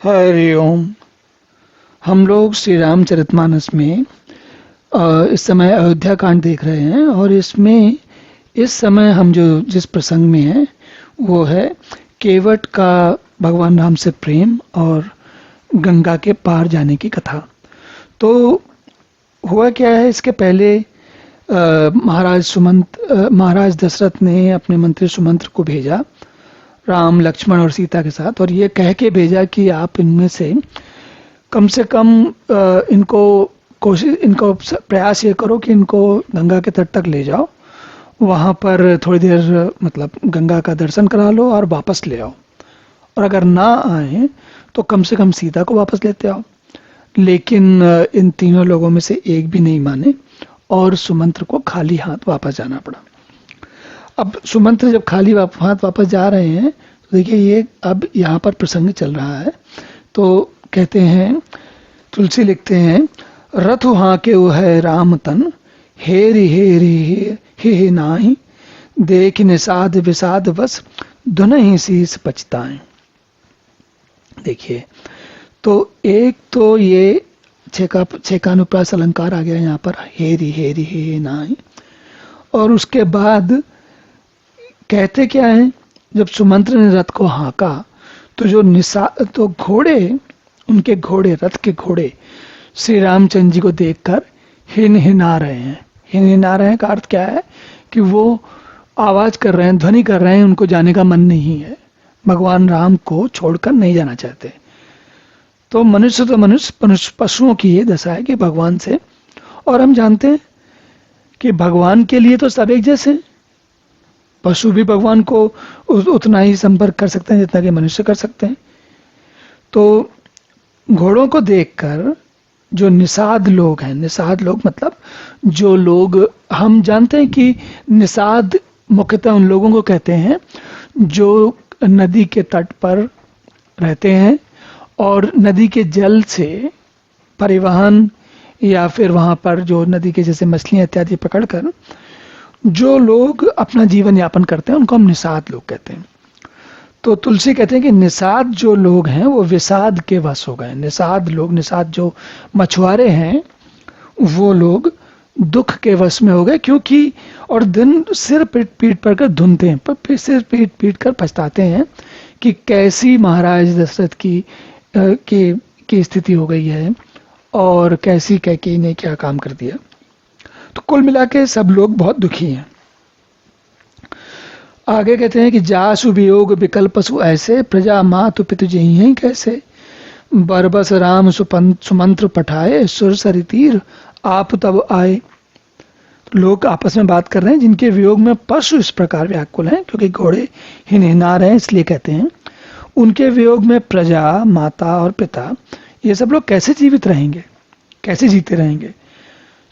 हरि ओम। हम लोग श्री रामचरितमानस में इस समय अयोध्या कांड देख रहे हैं और इसमें इस समय हम जो जिस प्रसंग में हैं वो है केवट का भगवान राम से प्रेम और गंगा के पार जाने की कथा। तो हुआ क्या है, इसके पहले महाराज दशरथ ने अपने मंत्री सुमंत्र को भेजा राम लक्ष्मण और सीता के साथ, और ये कह के भेजा कि आप इनमें से कम इनको प्रयास ये करो कि इनको गंगा के तट तक ले जाओ, वहाँ पर थोड़ी देर मतलब गंगा का दर्शन करा लो और वापस ले आओ, और अगर ना आए तो कम से कम सीता को वापस लेते आओ। लेकिन इन तीनों लोगों में से एक भी नहीं माने और सुमंत्र को खाली हाथ वापस जाना पड़ा। अब सुमंत्र जब खाली हाथ वापस जा रहे हैं तो देखिए ये अब यहाँ पर प्रसंग चल रहा है। तो कहते हैं, तुलसी लिखते हैं, रथ हाँ के वो है राम तन, हेरी हेरी हे नाही, देख निषाद विषाद बस दुनहि शीस पछताएं। देखिए, तो एक तो ये छेकानुप्रास अलंकार आ गया यहाँ पर, हेरी हेरी हे नाही, और उसके बाद कहते क्या है, जब सुमंत्र ने रथ को हाँका तो घोड़े, उनके घोड़े, रथ के घोड़े श्री रामचंद्र जी को देखकर हिनहिना रहे हैं। हिनहिना रहे हैं का अर्थ क्या है कि वो आवाज कर रहे हैं, ध्वनि कर रहे हैं, उनको जाने का मन नहीं है, भगवान राम को छोड़कर नहीं जाना चाहते। तो मनुष्य पशुओं की ये दशा है कि भगवान से, और हम जानते हैं कि भगवान के लिए तो सब एक जैसे हैं, पशु भी भगवान को उतना ही संपर्क कर सकते हैं जितना कि मनुष्य कर सकते हैं। तो घोड़ों को देखकर जो निषाद लोग हैं, निषाद लोग मतलब जो लोग, हम जानते हैं कि निषाद मुख्यतः उन लोगों को कहते हैं जो नदी के तट पर रहते हैं और नदी के जल से परिवहन या फिर वहां पर जो नदी के जैसे मछलियां इत्यादि पकड़कर जो लोग अपना जीवन यापन करते हैं उनको हम निषाद लोग कहते हैं। तो तुलसी कहते हैं कि निषाद जो लोग हैं वो विषाद के वश हो गए। निषाद लोग, निषाद जो मछुआरे हैं, वो लोग दुख के वश में हो गए, क्योंकि और दिन सिर पीट पर कर धुनते हैं, पर फिर सिर पीट कर पछताते हैं कि कैसी महाराज दशरथ की स्थिति हो गई है और कैसी कैकेयी ने क्या काम कर दिया। तो कुल मिला के सब लोग बहुत दुखी हैं। आगे कहते हैं कि जासु वियोग विकल पशु ऐसे, प्रजा मातु पितु जही हैं कैसे, बरबस राम सुमंत्र पठाए, सुर सरि तीर आप तब आए। लोग आपस में बात कर रहे हैं जिनके वियोग में पशु इस प्रकार व्याकुल हैं, क्योंकि घोड़े हिनहिना रहे हैं, इसलिए कहते हैं उनके वियोग में प्रजा, माता और पिता, ये सब लोग कैसे जीवित रहेंगे, कैसे जीते रहेंगे।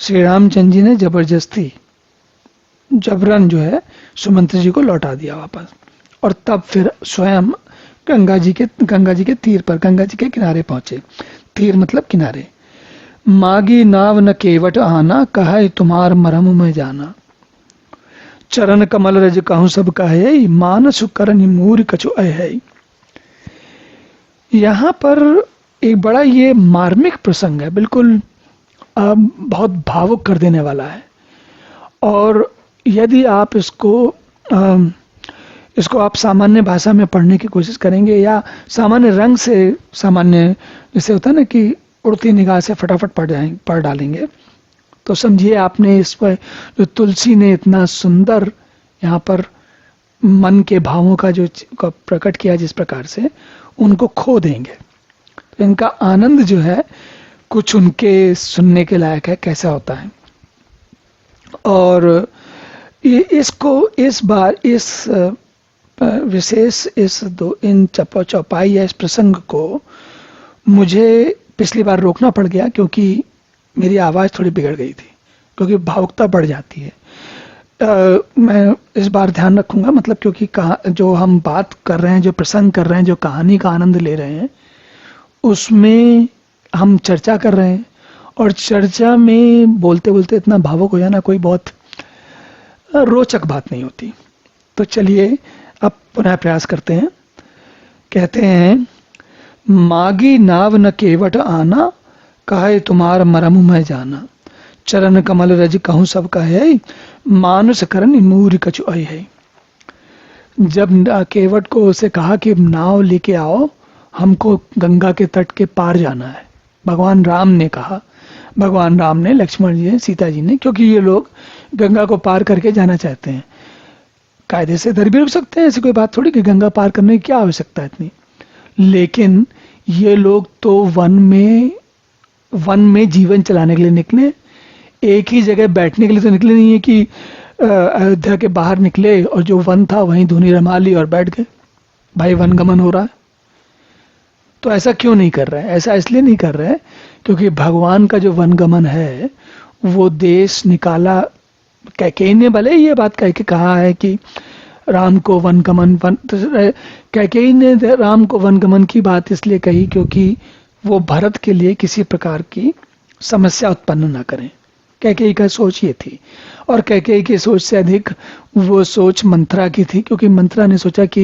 श्री रामचंद्र जी ने जबरदस्ती, जबरन जो है सुमंत्र जी को लौटा दिया वापस, और तब फिर स्वयं गंगा जी के तीर पर, गंगा जी के किनारे पहुंचे। तीर मतलब किनारे। मागी नाव न केवट आना, कहे तुम्हार मरम में जाना, चरण कमल रज कहूं सब कहे, मानस करन मूर कछु है। यहाँ पर एक बड़ा ये मार्मिक प्रसंग है, बिल्कुल बहुत भावुक कर देने वाला है। और यदि आप इसको आप सामान्य भाषा में पढ़ने की कोशिश करेंगे या सामान्य रंग से, सामान्य जैसे होता है ना कि उड़ती निगाह से फटाफट पढ़ डालेंगे, तो समझिए आपने इस पर जो तुलसी ने इतना सुंदर यहाँ पर मन के भावों का जो प्रकट किया जिस प्रकार से, उनको खो देंगे। तो इनका आनंद जो है कुछ उनके सुनने के लायक है, कैसा होता है। और इसको इस बार इस विशेष इन चौपाई या इस प्रसंग को मुझे पिछली बार रोकना पड़ गया, क्योंकि मेरी आवाज़ थोड़ी बिगड़ गई थी, क्योंकि भावुकता बढ़ जाती है। मैं इस बार ध्यान रखूंगा, मतलब क्योंकि जो हम बात कर रहे हैं, जो प्रसंग कर रहे हैं, जो कहानी का आनंद ले रहे हैं, उसमें हम चर्चा कर रहे हैं, और चर्चा में बोलते बोलते इतना भावुक हो जाना कोई बहुत रोचक बात नहीं होती। तो चलिए अब पुनः प्रयास करते हैं। कहते हैं, मागी नाव न केवट आना, काहे तुम्हार मरम मैं जाना। चरण कमल रज कहूँ सब कहे, मानुष करन मूर कछु है। जब केवट को उसे कहा कि नाव लेके आओ, हमको गंगा के तट के पार जाना है, भगवान राम ने कहा, भगवान राम ने, लक्ष्मण जी ने, सीता जी ने, क्योंकि ये लोग गंगा को पार करके जाना चाहते हैं। कायदे से इधर भी रुक सकते हैं, ऐसी कोई बात थोड़ी कि गंगा पार करने की क्या आवश्यकता है इतनी। लेकिन ये लोग तो वन में जीवन चलाने के लिए निकले, एक ही जगह बैठने के लिए तो निकले नहीं है कि अयोध्या के बाहर निकले और जो वन था वहीं धुनी रमा ली और बैठ गए। भाई वनगमन हो रहा है, तो ऐसा क्यों नहीं कर रहे हैं? ऐसा इसलिए नहीं कर रहे क्योंकि भगवान का जो वनगमन है वो देश निकाला। कैकेयी ने भले ये बात कह के कहा है कि राम को वनगमन कैकेयी ने राम को वनगमन की बात इसलिए कही क्योंकि वो भरत के लिए किसी प्रकार की समस्या उत्पन्न ना करें। कैकेयी का सोच ये थी, और कैकेयी की सोच से अधिक वो सोच मंथरा की थी, क्योंकि मंथरा ने सोचा कि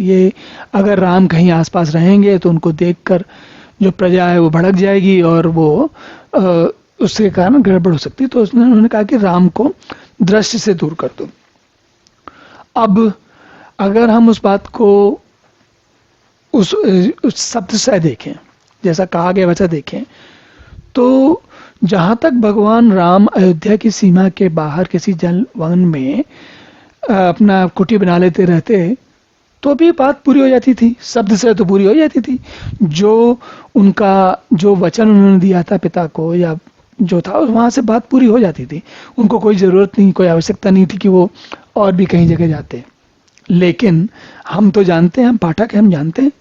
ये अगर राम कहीं आसपास रहेंगे तो उनको देखकर जो प्रजा है वो भड़क जाएगी और वो उसके कारण गड़बड़ हो सकती। तो उन्होंने कहा कि राम को दृष्टि से दूर कर दो। अब अगर हम उस बात को उस शब्द से देखें, जैसा कहा गया वैसा देखें, तो जहां तक भगवान राम अयोध्या की सीमा के बाहर किसी जल वन में अपना कुटी बना लेते रहते तो भी बात पूरी हो जाती थी, शब्द से तो पूरी हो जाती थी। जो वचन उन्होंने दिया था पिता को या जो था, वहां से बात पूरी हो जाती थी। उनको कोई जरूरत नहीं, कोई आवश्यकता नहीं थी कि वो और भी कहीं जगह जाते। लेकिन हम तो जानते हैं, हम पाठक हैं, हम जानते हैं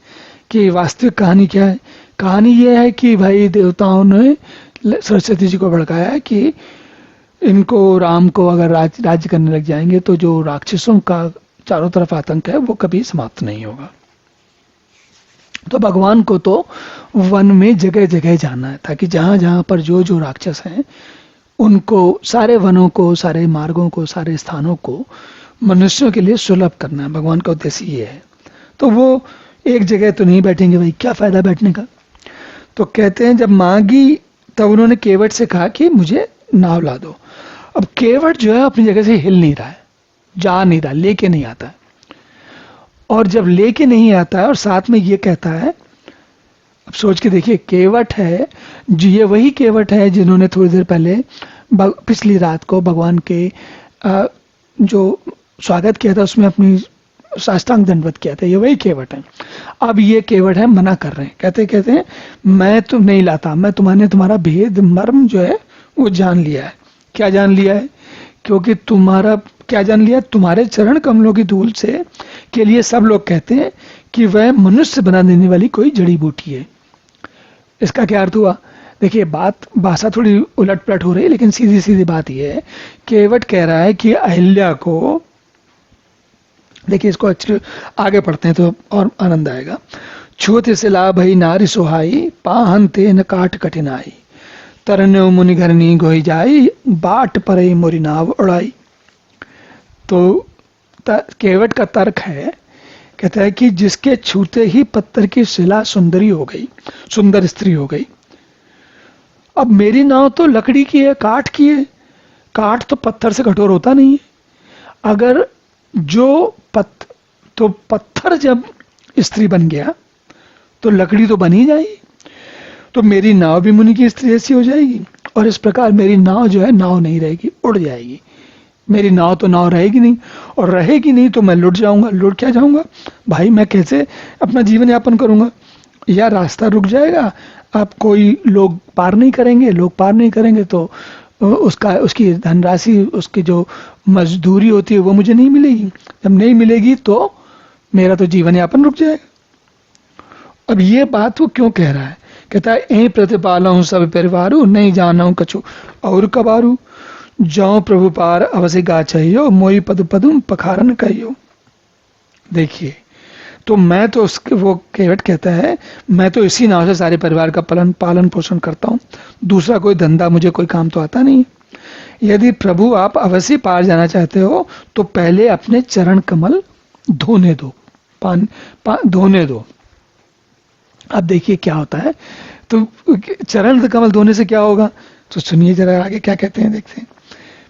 कि वास्तविक कहानी क्या है। कहानी ये है कि भाई देवताओं ने सरस्वती जी को भड़काया है कि इनको, राम को अगर राज्य करने लग जाएंगे तो जो राक्षसों का चारों तरफ आतंक है वो कभी समाप्त नहीं होगा। तो भगवान को तो वन में जगह जगह जाना है ताकि जहां जहां पर जो जो राक्षस हैं उनको, सारे वनों को, सारे मार्गों को, सारे स्थानों को मनुष्यों के लिए सुलभ करना है। भगवान का उद्देश्य ये है। तो वो एक जगह तो नहीं बैठेंगे, भाई क्या फायदा बैठने का। तो कहते हैं जब मांगी तब उन्होंने केवट से कहा कि मुझे नाव ला दो। अब केवट जो है अपनी जगह से हिल नहीं रहा है, जा नहीं रहा, लेके नहीं आता है। और जब लेके नहीं आता है और साथ में ये कहता है, अब सोच के देखिए, केवट है जो, ये वही केवट है जिन्होंने थोड़ी देर पहले पिछली रात को भगवान के जो स्वागत किया था उसमें अपनी साष्टांग दंडवत किया था, ये वही केवट है। अब ये केवट है मना कर रहे हैं, कहते हैं मैं तो नहीं लाता, मैं तुम्हारा भेद मर्म जो है वो जान लिया है। क्या जान लिया है? क्योंकि तुम्हारा क्या जान लिया? तुम्हारे चरण कमलों की धूल से के लिए सब लोग कहते हैं कि वह मनुष्य बना देने वाली कोई जड़ी बूटी है। इसका क्या अर्थ हुआ? देखिए, बात भाषा थोड़ी उलट पलट हो रही है, लेकिन सीधी सीधी बात यह है, केवट कह रहा है कि अहिल्या को, देखिए इसको अच्छे आगे पढ़ते हैं तो और आनंद आएगा। छूत से लाभ ही नारी सुहाई, पाहन ते न काट कठिनाई, तरन मुनि घरनी गोई जाई, बाट पर मोरी नाव उड़ाई। तो केवट का तर्क है, कहता है कि जिसके छूते ही पत्थर की शिला सुंदरी हो गई, सुंदर स्त्री हो गई। अब मेरी नाव तो लकड़ी की है, काठ की है, काठ तो पत्थर से कठोर होता नहीं है। अगर जो तो पत्थर जब स्त्री बन गया तो लकड़ी तो बन ही जाएगी, तो मेरी नाव भी मुनि की स्त्री ऐसी हो जाएगी। और इस प्रकार मेरी नाव जो है, नाव नहीं रहेगी, उड़ जाएगी। मेरी नाव तो नाव रहेगी नहीं, और रहेगी नहीं तो मैं लुट जाऊंगा। लुट क्या जाऊंगा भाई? मैं कैसे अपना जीवन यापन करूंगा? या रास्ता रुक जाएगा, अब कोई लोग पार नहीं करेंगे, लोग पार नहीं करेंगे तो उसकी धनराशि, उसकी जो मजदूरी होती है वो मुझे नहीं मिलेगी। जब नहीं मिलेगी तो मेरा तो जीवन यापन रुक जाएगा। अब ये बात वो क्यों कह रहा है? कहता है यही प्रतिपाला हूं सब परिवारू, नहीं जाना हूं कछु और कबारू, जाओ प्रभु पार अवश्य गा चाहिए, मोई पद पदुम पखारन कहियो। देखिए, तो मैं तो उसके, वो केवट कहता है मैं तो इसी नाव से सारे परिवार का पालन पोषण करता हूँ, दूसरा कोई धंधा, मुझे कोई काम तो आता नहीं। यदि प्रभु आप अवश्य पार जाना चाहते हो तो पहले अपने चरण कमल धोने दो, धोने दो। अब देखिए क्या होता है, तो चरण कमल धोने से क्या होगा, तो सुनिए जरा आगे क्या कहते हैं, देखते हैं।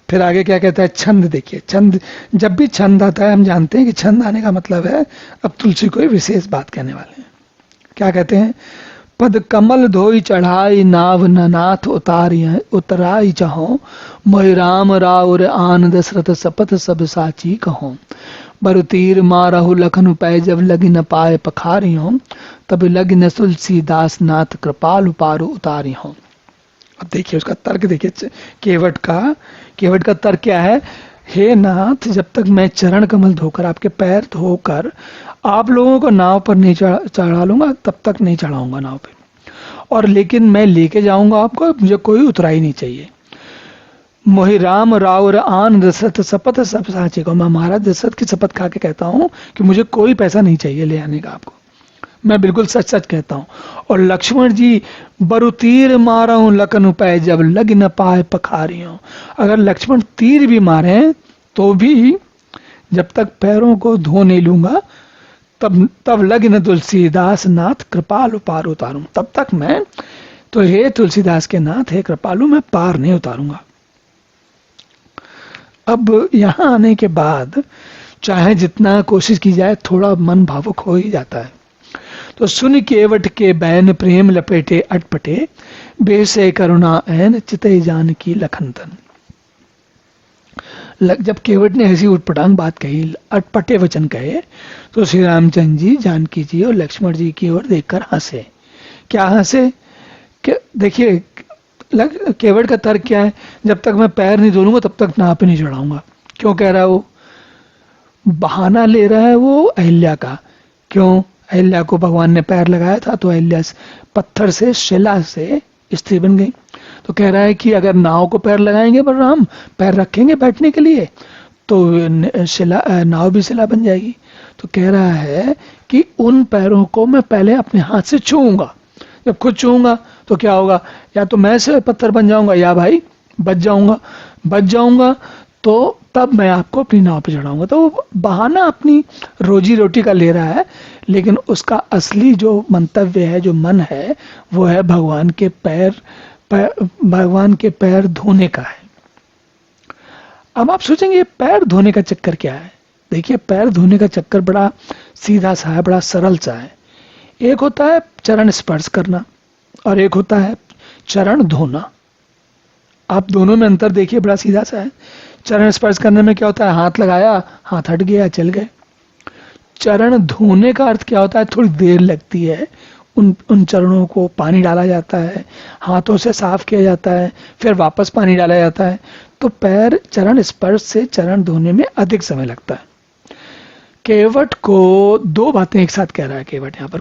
फिर आगे क्या कहता है, छंद देखिए, छंद, जब भी छंद आता है हम जानते हैं कि छंद आने का मतलब है अब तुलसी कोई विशेष बात कहने वाले हैं। क्या कहते हैं, पद कमल धोई चढ़ाई नाव ननाथ उतराई चाहो, मोहि राम राउर आन दशरथ सपथ सब साची कहो, बरु तीर मारहु लखन पै जब लगी न पाए पखारी हो, तब लगी न तुलसी दास नाथ कृपाल उपारु उतारी हो। अब देखिए उसका तर्क देखिए, केवट का तर्क क्या है, हे नाथ, जब तक मैं चरण कमल धोकर, आपके पैर धोकर आप लोगों को नाव पर नहीं चढ़ा लूंगा, तब तक नहीं चढ़ाऊंगा नाव पे, और लेकिन मैं लेके जाऊंगा आपको, मुझे कोई उतराई नहीं चाहिए। मोहि राम राउर आन दशरथ शपथ सब साचे को, मैं महाराज दशरथ की शपथ खा के कहता हूं कि मुझे कोई पैसा नहीं चाहिए ले आने का आपको, मैं बिल्कुल सच सच कहता हूं। और लक्ष्मण जी, बरु तीर मारा हूं लखन उपाय जब लग न पाए पखारी हूं, अगर लक्ष्मण तीर भी मारे तो भी जब तक पैरों को धो नहीं लूंगा तब लग न तुलसीदास नाथ कृपालु पार उतारूं, तब तक मैं, तो हे तुलसीदास के नाथ, हे कृपालु, मैं पार नहीं उतारूंगा। अब यहां आने के बाद चाहे जितना कोशिश की जाए थोड़ा मन भावुक हो ही जाता है। तो सुन केवट के बैन प्रेम लपेटे अटपटे, बेसे करुणा ऐन चितई जान की लखनतन। जब केवट ने ऐसी उटपटांग बात कही, अटपटे वचन कहे, तो श्री रामचंद्र जी जानकी जी और लक्ष्मण जी की ओर देखकर हंसे। क्या हंसे, देखिए केवट का तर्क क्या है, जब तक मैं पैर नहीं धोलूंगा तब तक नाव पे नहीं चढ़ाऊंगा। क्यों कह रहा है वो, बहाना ले रहा है वो अहिल्या का। क्यों, अहिल्या को भगवान ने पैर लगाया था तो अहिल्या पत्थर से, शिला से स्त्री बन गई। तो कह रहा है कि अगर नाव को पैर लगाएंगे बलराम, पैर रखेंगे बैठने के लिए, तो शिला, नाव भी शिला बन जाएगी। तो कह रहा है कि उन पैरों को मैं पहले अपने हाथ से छूऊंगा, जब खुद छूऊंगा तो क्या होगा, या तो मैं से पत्थर बन जाऊंगा या भाई बच जाऊंगा, तो तब मैं आपको अपनी नाव पे चढ़ाऊंगा। तो वो बहाना अपनी रोजी रोटी का ले रहा है, लेकिन उसका असली जो मंतव्य है, जो मन है, वो है भगवान के पैर धोने का है। अब आप सोचेंगे पैर धोने का चक्कर क्या है। देखिए पैर धोने का चक्कर बड़ा सीधा सा है, बड़ा सरल सा है। एक होता है चरण स्पर्श करना और एक होता है चरण धोना। आप दोनों में अंतर देखिए, बड़ा सीधा सा है। चरण स्पर्श करने में क्या होता है, हाथ लगाया, हाथ हट गया, चल गए। चरण धोने का अर्थ क्या होता है, थोड़ी देर लगती है, उन चरणों को पानी डाला जाता है, हाथों से साफ किया जाता है, फिर वापस पानी डाला जाता है। तो पैर चरण स्पर्श से चरण धोने में अधिक समय लगता है। केवट को दो बातें एक साथ कह रहा है केवट यहाँ पर।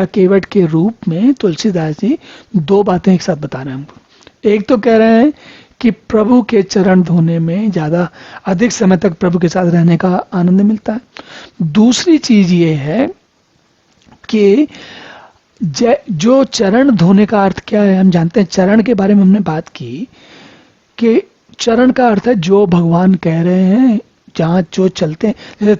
केवट के रूप में तुलसीदास जी दो बातें एक साथ बता रहे हैं हमको। एक तो कह रहे हैं कि प्रभु के चरण धोने में ज्यादा अधिक समय तक प्रभु के साथ रहने का आनंद मिलता है। दूसरी चीज ये है कि जो चरण धोने का अर्थ क्या है हम जानते हैं। चरण के बारे में हमने बात की कि चरण का अर्थ है जो भगवान कह रहे हैं, जहाँ जो चलते हैं। जैसे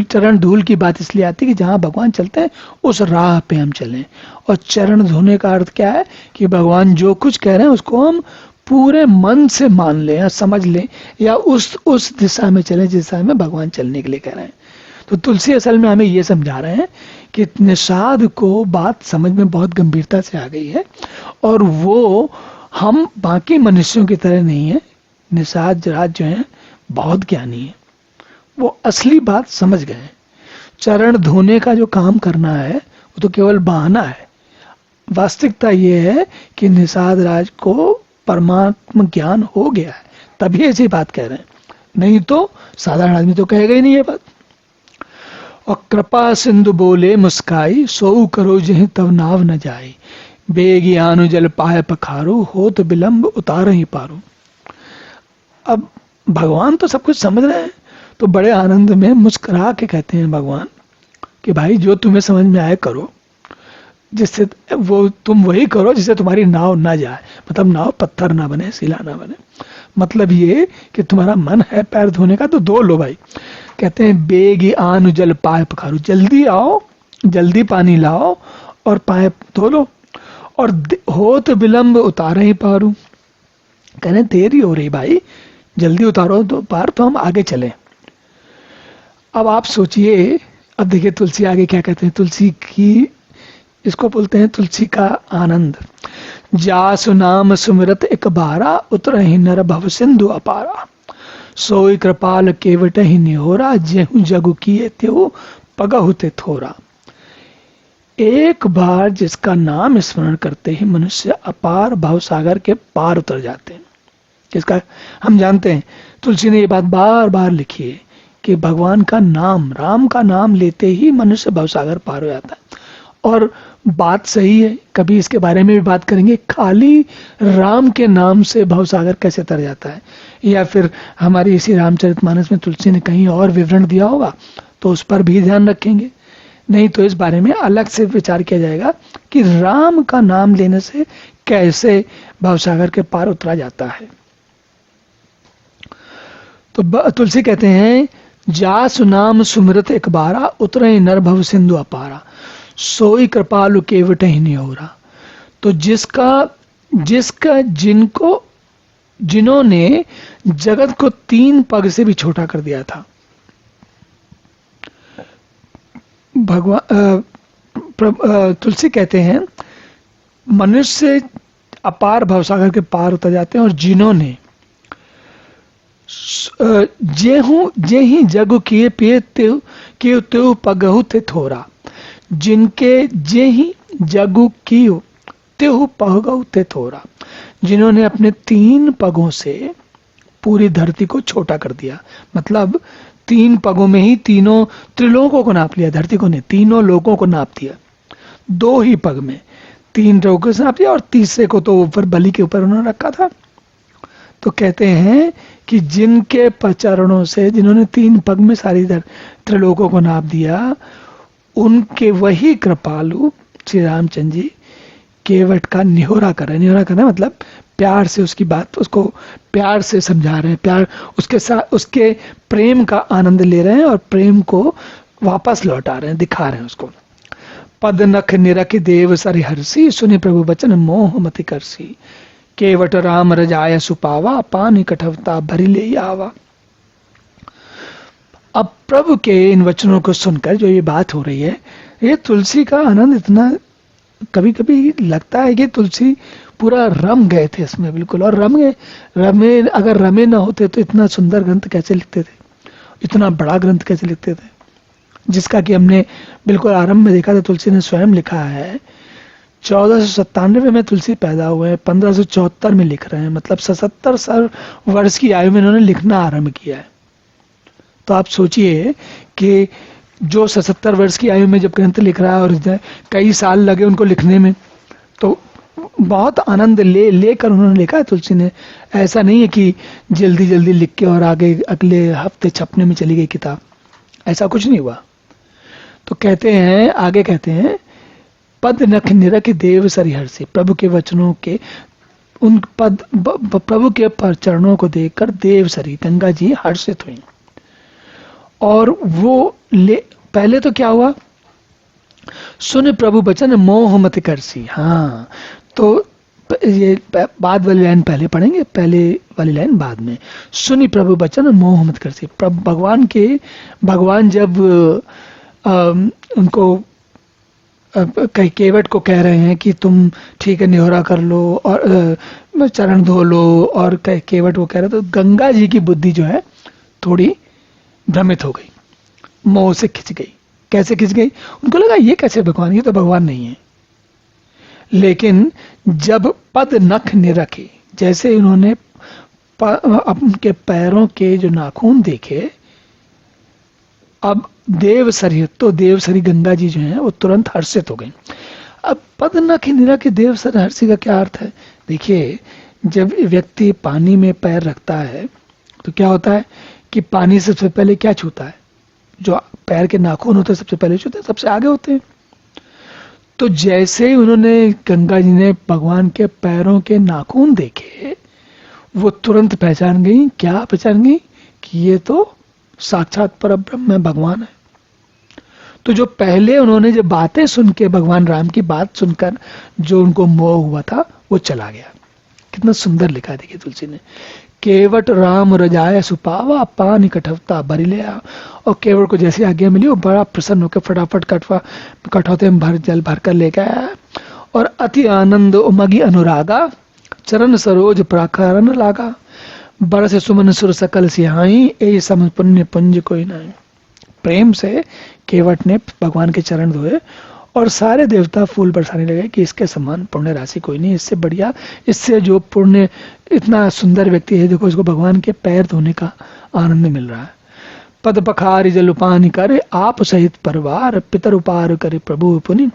चरण धूल की बात इसलिए आती है कि जहाँ भगवान चलते हैं उस राह पे हम चलें। और चरण धोने का अर्थ क्या है कि भगवान जो कुछ कह रहे हैं उसको हम पूरे मन से मान लें या समझ लें, या उस दिशा में चलें जिस दिशा में भगवान चलने के लिए कह रहे हैं। तो तुलसी असल में हमें ये समझा रहे हैं कि निषाद को बात समझ में बहुत गंभीरता से आ गई है, और वो हम बाकी मनुष्यों की तरह नहीं है। निषाद राज जो है बहुत ज्ञानी है, वो असली बात समझ गए। चरण धोने का जो काम करना है वो तो केवल बहाना है। वास्तविकता ये है कि निषाद राज को परमात्मा ज्ञान हो गया है, तभी ऐसी बात कह रहे हैं, नहीं तो साधारण आदमी तो कहेगा ही नहीं ये बात। और कृपा सिंधु बोले मुस्काई, सोऊ करो जह तब नाव न जाए, बेगी आनु जल पाए पखारू, हो तो विलंब उतार ही पारू। अब भगवान तो सब कुछ समझ रहे हैं, तो बड़े आनंद में मुस्कुरा के कहते हैं भगवान कि भाई जो तुम्हें समझ में आए करो, जिससे वो तुम वही करो जिससे तुम्हारी नाव ना जाए। मतलब नाव पत्थर ना बने, शिला ना बने। मतलब ये कि तुम्हारा मन है पैर धोने का तो धो लो भाई। कहते हैं बेगी आनु जल पाए पखारू, जल्दी आओ, जल्दी पानी लाओ और पाए धो लो, और हो तो विलंब उतारे ही पारू, कहने देरी हो रही भाई, जल्दी उतारो तो पार, तो हम आगे चलें। अब आप सोचिए, अब देखिए तुलसी आगे क्या कहते हैं, तुलसी की, इसको बोलते हैं तुलसी का आनंद। जासु नाम सुमिरत एक बारा, उतरहि नर भव सिंधु अपारा, सोई कृपाल केवट ही निहोरा, जेहू जगु किए त्यों पगहु ते थोरा। एक बार जिसका नाम स्मरण करते ही मनुष्य अपार भव सागर के पार उतर जाते हैं। जिसका हम जानते हैं, तुलसी ने ये बात बार बार लिखी है कि भगवान का नाम, राम का नाम लेते ही मनुष्य भवसागर पार हो जाता है। और बात सही है, कभी इसके बारे में भी बात करेंगे, खाली राम के नाम से भवसागर कैसे तर जाता है, या फिर हमारी इसी रामचरितमानस में तुलसी ने कहीं और विवरण दिया होगा तो उस पर भी ध्यान रखेंगे। नहीं तो इस बारे में अलग से विचार किया जाएगा कि राम का नाम लेने से कैसे भवसागर के पार उतरा जाता है। तो तुलसी कहते हैं, जासु नाम सुमिरत एक बारा, उतरे नर भव सिंधु अपारा, सोई कृपालु केवट ही निहोरा। तो जिसका जिन्होंने जगत को 3 पग से भी छोटा कर दिया था, भगवान तुलसी कहते हैं मनुष्य अपार भवसागर के पार उतर जाते हैं, और जिन्होंने जेही जगु किए पिए त्यों पगहु ते थोरा, जिनके जेही जगु कियो त्यों पगहु ते थोरा, जिन्होंने अपने 3 पगों से पूरी धरती को छोटा कर दिया। मतलब 3 पगों में ही तीनों त्रिलोकों को नाप लिया, धरती को नहीं, तीनों लोकों को नाप दिया। 2 ही पग में 3 लोगों से नाप दिया, और तीसरे को तो ऊपर बलि के ऊपर उन्होंने रखा था। तो कहते हैं कि जिनके चरणों से, जिन्होंने 3 पग में सारी त्रिलोकों को नाप दिया, उनके वही कृपालु श्री रामचंद्र जी केवट का निहोरा कर रहे हैं। निहोरा कर रहे हैं मतलब प्यार से उसकी बात, उसको प्यार से समझा रहे हैं, प्यार उसके साथ, उसके प्रेम का आनंद ले रहे हैं और प्रेम को वापस लौटा रहे हैं, दिखा रहे हैं उसको। पद नख निरख देव सरि हर्षि, सुनि प्रभु बचन मोह मति करसी, केवट राम रजाय सुपावा, पानी कठवता भरी ले आवा। अब प्रभु के इन वचनों को सुनकर जो ये बात हो रही है, ये तुलसी का आनंद इतना, कभी कभी लगता है कि तुलसी पूरा रम गए थे इसमें बिल्कुल, और रमे अगर रमे ना होते तो इतना सुंदर ग्रंथ कैसे लिखते थे, इतना बड़ा ग्रंथ कैसे लिखते थे, जिसका कि हमने बिल्कुल आरंभ में देखा था। तुलसी ने स्वयं लिखा है 1497 में तुलसी पैदा हुए हैं, 1574 में लिख रहे हैं, मतलब 77 वर्ष की आयु में इन्होंने लिखना आरंभ किया है। तो आप सोचिए कि जो 77 वर्ष की आयु में जब ग्रंथ लिख रहा है और कई साल लगे उनको लिखने में, तो बहुत आनंद लेकर उन्होंने लिखा है तुलसी ने। ऐसा नहीं है कि जल्दी जल्दी लिख के और आगे अगले हफ्ते छपने में चली गई किताब, ऐसा कुछ नहीं हुआ। तो कहते हैं, आगे कहते हैं, पद नख निरख देव सरिहर से, प्रभु के वचनों के उन पद प्रभु के चरणों को देखकर देव सरी गंगा जी हर्षित हुई। और वो पहले तो क्या हुआ, सुन प्रभु बचन मोह मत करसी। हाँ, तो ये बाद वाली लाइन पहले पढ़ेंगे, पहले वाली लाइन बाद में। सुनी प्रभु बचन मोह मत करसी। भगवान जब उनको केवट को कह रहे हैं कि तुम ठीक है निहोरा कर लो और चरण धो लो, और केवट को कह रहे, तो गंगा जी की बुद्धि जो है थोड़ी भ्रमित हो गई, मोह से खिंच गई। कैसे खिंच गई? उनको लगा ये कैसे भगवान, ये तो भगवान नहीं है। लेकिन जब पद नख निरखे, जैसे इन्होंने उनके पैरों के जो नाखून देखे, अब देवसरी, तो देवसरी गंगा जी जो है वो तुरंत हर्षित हो गई। अब पद नख निरखे देवसरी हर्षि का क्या अर्थ है? देखिए, जब व्यक्ति पानी में पैर रखता है तो क्या होता है कि पानी सबसे पहले क्या छूता है? जो पैर के नाखून होते हैं सबसे पहले छूते हैं, सबसे आगे होते हैं। तो जैसे ही उन्होंने, गंगा जी ने भगवान के पैरों के नाखून देखे, वो तुरंत पहचान गई। क्या पहचान गई? कि ये तो साक्षात परब्रह्म भगवान है। तो जो पहले उन्होंने जो बातें सुन के भगवान राम की बात सुनकर जो उनको मोह हुआ था वो चला गया। कितना सुंदर लिखा है देखिए तुलसी ने, केवट राम रजाय सुपावा पानी कठौता भरी लिया। और केवट को जैसी आज्ञा मिली वो बड़ा प्रसन्न होकर फटाफट कठौते में जल भर कर लेके आया। और अति आनंद उमगी अनुरागा चरण सरोज प्राकारन लागा। बरस सुमन सुर सकल सिहाई ए सम पुण्य पुंज कोई नहीं। प्रेम से केवट ने भगवान के चरण धोए और सारे देवता फूल बरसाने लगे कि इसके समान पुण्य राशि कोई नहीं, इससे बढ़िया, इससे जो पुण्य, इतना सुंदर व्यक्ति है, देखो इसको भगवान के पैर धोने का आनंद मिल रहा है। पद पखारी जल उपानी करे आप सहित परिवार, पितर उपार करे प्रभु पुनि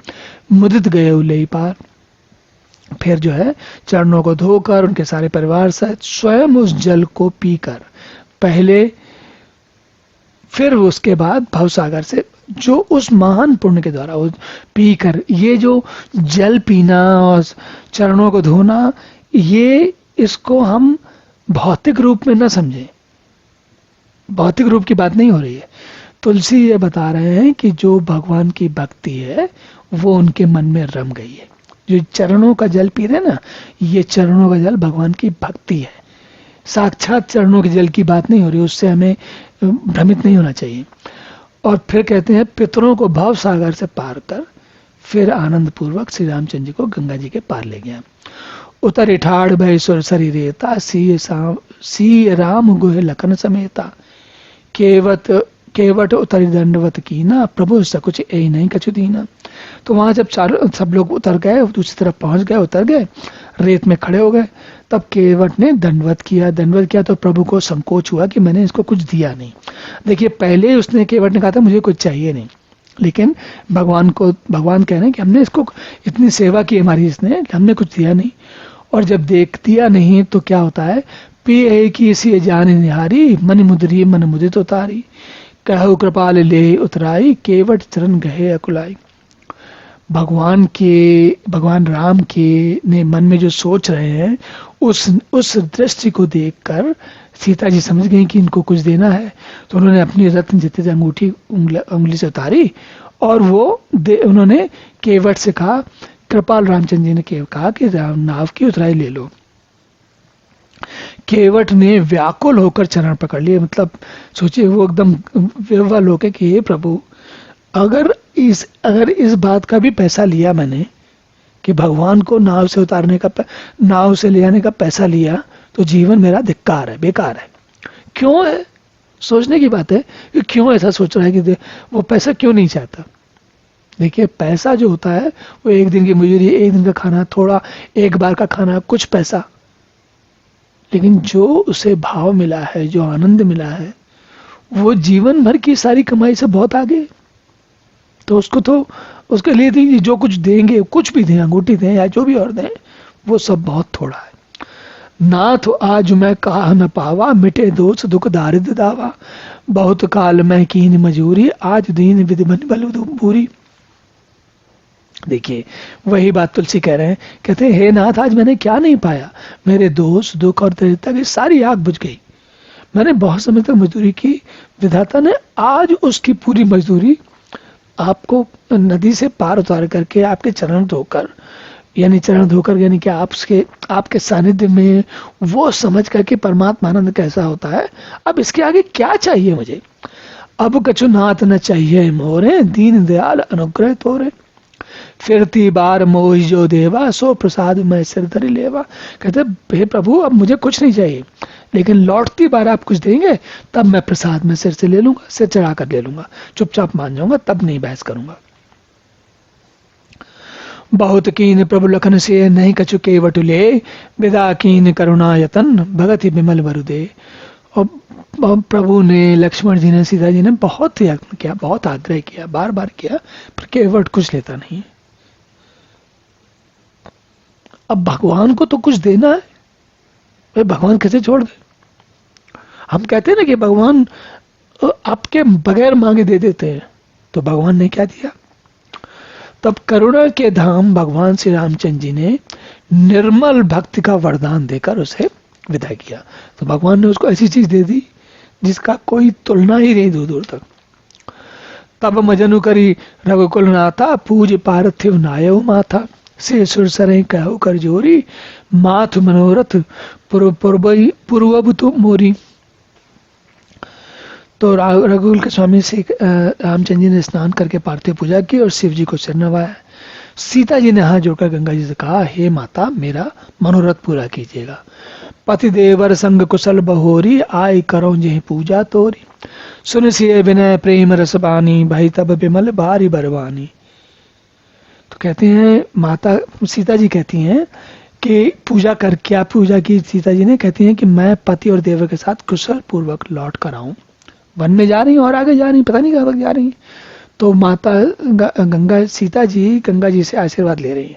मुदित गए उलई पार। फिर जो है चरणों को धोकर उनके सारे परिवार सहित स्वयं उस जल को पीकर पहले, फिर उसके बाद भवसागर से जो उस महान पुण्य के द्वारा वो पीकर, ये जो जल पीना और चरणों को धोना, ये इसको हम भौतिक रूप में न समझें, भौतिक रूप की बात नहीं हो रही है। तुलसी ये बता रहे हैं कि जो भगवान की भक्ति है वो उनके मन में रम गई है। जो चरणों का जल पी रहे ना, ये चरणों का जल भगवान की भक्ति है, साक्षात चरणों के जल की बात नहीं हो रही, उससे हमें भ्रमित नहीं होना चाहिए। और फिर कहते हैं पितरों को भव सागर से पार कर फिर आनंद पूर्वक श्री रामचंद्र जी को गंगा जी के पार ले गया। उतर ठाड़ भय सुर शरीरेता सी राम गुह लखन समेता। केवट उतर दंडवत कीना प्रभु सकुच ए नहीं कछु दीना। तो वहां जब सब लोग उतर गए, दूसरी तरफ पहुंच गए, उतर गए, रेत में खड़े हो गए, तब केवट ने दंडवत किया तो प्रभु को संकोच हुआ कि मैंने इसको कुछ दिया नहीं। देखिए पहले उसने, केवट ने कहा था मुझे कुछ चाहिए नहीं, लेकिन भगवान कह रहे हैं कि हमने इसको इतनी सेवा की हमारी, इसने, हमने कुछ दिया नहीं। और जब देख दिया नहीं तो क्या होता है, पिए की इसी जान निहारी मन मुद्री मन मुदित उतारी। कहु कृपाल ले उतराई केवट चरण गहे अकुलाई। भगवान राम के ने मन में जो सोच रहे हैं उस दृष्टि को देखकर सीता जी समझ गई कि इनको कुछ देना है, तो उन्होंने अपनी रत्न जैसे अंगूठी उंगली से उतारी और वो उन्होंने केवट से कहा, कृपाल रामचंद्र जी ने कहा कि नाव की उतराई ले लो। केवट ने व्याकुल होकर चरण पकड़ लिए, मतलब सोचिए वो एकदम विह्वल होकर कि हे प्रभु, अगर इस बात का भी पैसा लिया मैंने कि भगवान को नाव से उतारने का, नाव से ले आने का पैसा लिया, तो जीवन मेरा धिक्कार है, बेकार है। क्यों है, सोचने की बात है कि क्यों ऐसा सोच रहा है कि वो पैसा क्यों नहीं चाहता। देखिए पैसा जो होता है वो एक दिन की मजदूरी, एक दिन का खाना, थोड़ा एक बार का खाना, कुछ पैसा, लेकिन जो उसे भाव मिला है, जो आनंद मिला है, वो जीवन भर की सारी कमाई से बहुत आगे। तो उसके लिए दीजिए, जो कुछ देंगे, कुछ भी दें, अंगूठी दें या जो भी और दें, वो सब बहुत थोड़ा है। नाथ आज मैं कहा न पावा मिटे दोष दुख दारिद्र दावा। बहुत काल मैं कीन मजूरी आज दीन विधि बन बल पूरी। देखिए वही बात तुलसी कह रहे हैं, कहते हैं हे नाथ आज मैंने क्या नहीं पाया, मेरे दोष दुख और दरिद्रता की सारी आग बुझ गई। मैंने बहुत समय तक मजदूरी की, विधाता ने आज उसकी पूरी मजदूरी आपको नदी से पार उतार करके आपके चरण धोकर यानी कि आपके सानिध्य में वो समझ करके परमात्मा आनंद कैसा होता है, अब इसके आगे क्या चाहिए मुझे। अब कछु नाथ न चाहिए मोरे दीन दयाल अनुग्रह तोरे। फिरती बार मोह जो देवा सो प्रसाद मैं सिर धरि लेवा। कहते हे प्रभु अब मुझे कुछ नहीं चाहिए, लेकिन लौटती बार आप कुछ देंगे तब मैं प्रसाद में सिर से ले लूंगा, सिर चढ़ा कर ले लूंगा, चुपचाप मान जाऊंगा, तब नहीं बहस करूंगा। बहुत कीन प्रभु लखन से नहीं कछु केवट ले विदा कीन करुणा यतन भगत ही विमल वरुदे। और प्रभु ने, लक्ष्मण जी ने, सीता जी ने बहुत यत्न किया, बहुत आग्रह किया, बार बार किया, पर केवट कुछ लेता नहीं। अब भगवान को तो कुछ देना है, भाई भगवान कैसे छोड़ दे। हम कहते हैं ना कि भगवान आपके बगैर मांगे दे देते हैं, तो भगवान ने क्या दिया। तब करुणा के धाम भगवान श्री रामचंद्र जी ने निर्मल भक्ति का वरदान देकर उसे विदा किया। तो भगवान ने उसको ऐसी चीज दे दी जिसका कोई तुलना ही नहीं दूर दूर तक। तब मजनु करी रघुकुल नाथा, पूज पार्थिव नायव माथा। से सुर सरें कहु कर जोरी, माथ मनोरथ पूर्वब तो मोरी। तो रघुकुल के स्वामी से रामचंद्र जी ने स्नान करके पार्थिव पूजा की और शिव जी को सिर नवाया। सीता जी ने हाथ जोड़कर गंगा जी से कहा, हे माता, मेरा मनोरथ पूरा कीजिएगा। पति देवर संग कुशल बहोरी, आय करो जही पूजा तोरी। सुन सिय विनय प्रेम रस बानी, भाई तब विमल भारी बरवानी। तो कहते हैं, माता सीता जी कहती हैं कि पूजा कर, क्या पूजा की सीता जी ने? कहती हैं कि मैं पति और देवर के साथ कुशल पूर्वक लौट कर आऊं। वन में जा रही और आगे जा रही, पता नहीं कहाँ तक जा रही। तो माता गंगा सीता जी गंगा जी से आशीर्वाद ले रही हैं,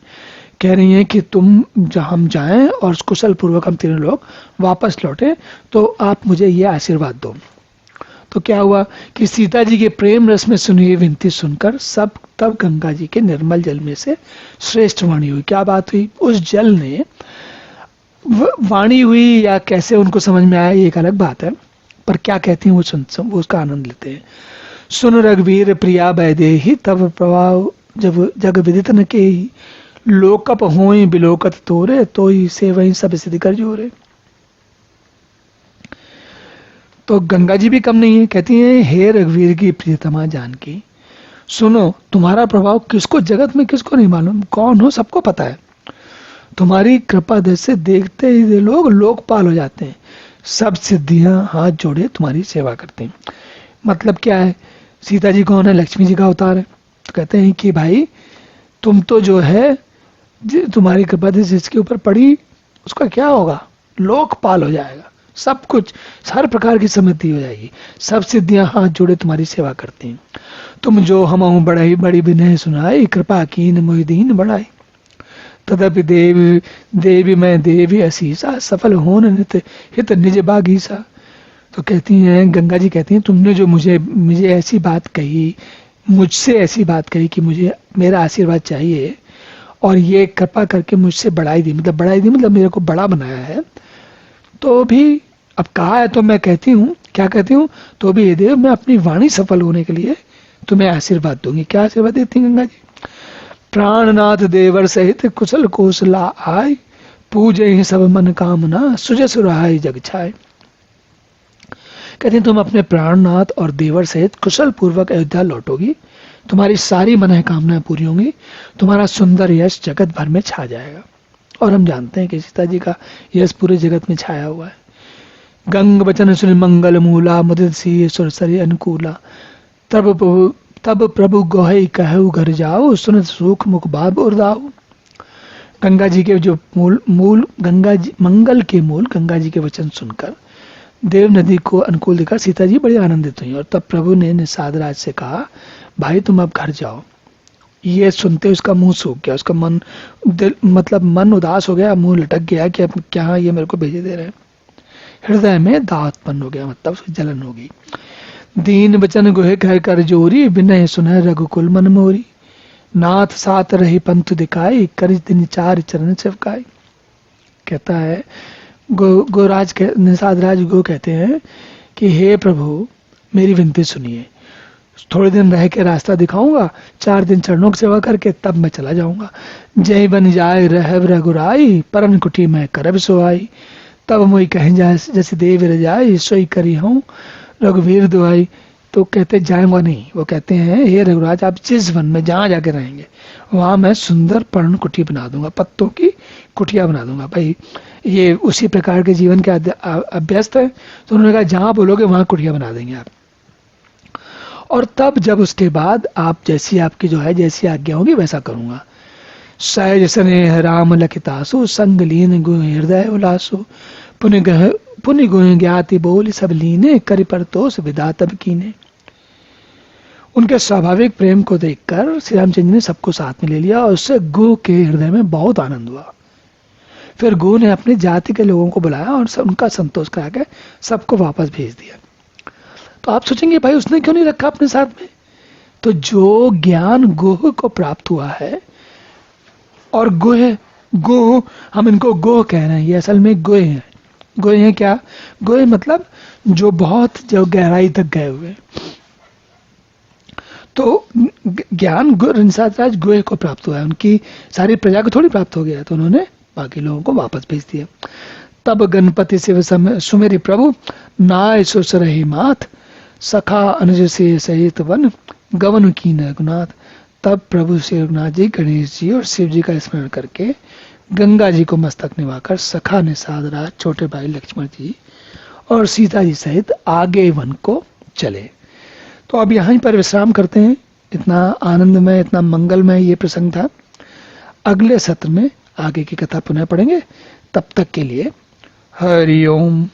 कह रही हैं कि तुम हम जाएं और कुशल पूर्वक हम तीनों लोग वापस लौटे, तो आप मुझे ये आशीर्वाद दो। तो क्या हुआ कि सीता जी के प्रेम रस में सुनी हुई विनती सुनकर सब तब गंगा जी के निर्मल जल में से श्रेष्ठ वाणी हुई। क्या बात हुई? उस जल ने वाणी हुई या कैसे उनको समझ में आया ये एक अलग बात है, पर क्या कहती हैं वो उसका आनंद लेते हैं। सुन रघुवीर प्रिया वैदेही, तब प्रभाव जब जग विदित न के ही, लोकप होई बिलोकत तोरे, तो ही से वही सब सिद्धि कर जोरे। तो गंगा जी भी कम नहीं है, कहती हैं, हे रघुवीर की प्रियतमा जानकी, सुनो, तुम्हारा प्रभाव किसको जगत में किसको नहीं मालूम, कौन हो सबको पता है। तुम्हारी कृपा दृष्टि से देखते ही लोग लोकपाल हो जाते हैं, सब सिद्धियां हाथ जोड़े तुम्हारी सेवा करते हैं। मतलब क्या है? सीता जी कौन है? लक्ष्मी जी का अवतार है। तो कहते हैं कि भाई तुम तो जो है तुम्हारी कृपा दृष्टि जिसके ऊपर पड़ी उसका क्या होगा? लोकपाल हो जाएगा, सब कुछ हर प्रकार की समृद्धि हो जाएगी, सब सिद्धियां हाथ जोड़े तुम्हारी सेवा करती हैं। तुम जो हमहु बड़ाई बड़ी विनय सुनाई, कृपा कीन मोहिदीन बढ़ाई। तदपि देवी मैं देवी असीसा, सफल होन नित हित निज बागीसा। तो कहती हैं, गंगा जी कहती हैं, तुमने जो मुझे ऐसी बात कही, मुझसे ऐसी बात कही कि मुझे मेरा आशीर्वाद चाहिए और ये कृपा करके मुझसे बढ़ाई दी, मतलब मेरे को बड़ा बनाया है, तो भी अब कहा है तो मैं कहती हूँ, क्या कहती हूँ? तो भी ये देव, मैं अपनी वाणी सफल होने के लिए तुम्हें आशीर्वाद दूंगी। क्या आशीर्वाद देती गंगा जी? प्राणनाथ देवर सहित कुशल कोसला आय, पूजे ही सब मन कामना, सुजय सुराय जग छाय। कहते हैं, तुम अपने प्राणनाथ और देवर सहित कुशल पूर्वक अयोध्या लौटोगी, तुम्हारी सारी मन कामनाएं पूरी होंगी, तुम्हारा सुंदर यश जगत भर में छा जाएगा। और हम जानते हैं कि सीता जी का यश पूरे जगत में छाया हुआ है। गंग बचन सुन मंगल मूला, मुदित सी सुरसरी अनुकूला। तब प्रभु गोहई कहु घर जाओ, सुनत सुख मुख बाब उर्दाओ। गंगा जी के जो मूल गंगा जी मंगल के मूल गंगा जी के वचन सुनकर देव नदी को अनुकूल देखकर सीता जी बड़ी आनंदित हुई। और तब प्रभु ने निषाद राज से कहा, भाई तुम अब घर जाओ। ये सुनते उसका मुंह सूख गया, उसका मन मन उदास हो गया, मुंह लटक गया कि अब क्या ये मेरे को भेजे दे रहे हैं। हृदय में दाह उत्पन्न हो गया, मतलब जलन हो गई। दीन बचन गोहे घर कर जोरी, विनय सुनह रघुकुल मन मोरी। नाथ साथ रही पंथ दिखाई, करिस दिन चार चरण सेवकाई। कहता है गोराज के निषाद राज गो कहते हैं कि हे प्रभु मेरी विनती सुनिए, थोड़े दिन रह के रास्ता दिखाऊंगा, 4 दिन चरणों की सेवा करके तब मैं चला जाऊंगा। जय बन जाए रहब रघुराई, परन कुटी में करब सोआई। तब मोई कहें जाए जैसे देव रजाई, सोई करी हूँ रघुवीर दुआई। तो कहते जाएंगा नहीं, वो कहते हैं हे रघुराज आप जिस वन में जहाँ जाके रहेंगे वहां मैं सुंदर पर्ण कुटी बना दूंगा, पत्तों की कुटिया बना दूंगा। भाई ये उसी प्रकार के जीवन के अभ्यस्त है, तो उन्होंने कहा जहां बोलोगे वहां कुटिया बना देंगे आप। और तब जब उसके बाद आप जैसी आपकी जो है जैसी आज्ञा होगी वैसा करूंगा। सहज स्नेह राम लखितासु, संग लीन गो हृदय उलासु। पुण्य गुण ज्ञाति बोल सब लीने, करि परतोष विदा तब कीने। उनके स्वाभाविक प्रेम को देखकर श्री रामचंद्र ने सबको साथ में ले लिया और उससे गो के हृदय में बहुत आनंद हुआ। फिर गो ने अपनी जाति के लोगों को बुलाया और उनका संतोष करा के सबको वापस भेज दिया। तो आप सोचेंगे भाई उसने क्यों नहीं रखा अपने साथ में? तो जो ज्ञान गोह को प्राप्त हुआ है, और गोह हम इनको गोह कह रहे हैं, ये असल में गोह हैं। गोह हैं क्या? गोह मतलब जो बहुत जो गहराई तक गए हुए। तो ज्ञान ऋषाराज गुहे को प्राप्त हुआ है, उनकी सारी प्रजा को थोड़ी प्राप्त हो गया, तो उन्होंने बाकी लोगों को वापस भेज दिया। तब गणपति से सुमेरी प्रभु नाय सुसरहि माथ, सखा अनुज से सहित वन गवन की रघुनाथ। तब प्रभु श्री रघुनाथ जी गणेश जी और शिव जी का स्मरण करके गंगा जी को मस्तक निभाकर सखा निषाद राज छोटे भाई लक्ष्मण जी और सीता जी सहित आगे वन को चले। तो अब यहीं पर विश्राम करते हैं। इतना आनंदमय, इतना मंगलमय ये प्रसंग था। अगले सत्र में आगे की कथा पुनः पढ़ेंगे। तब तक के लिए हरि ओम।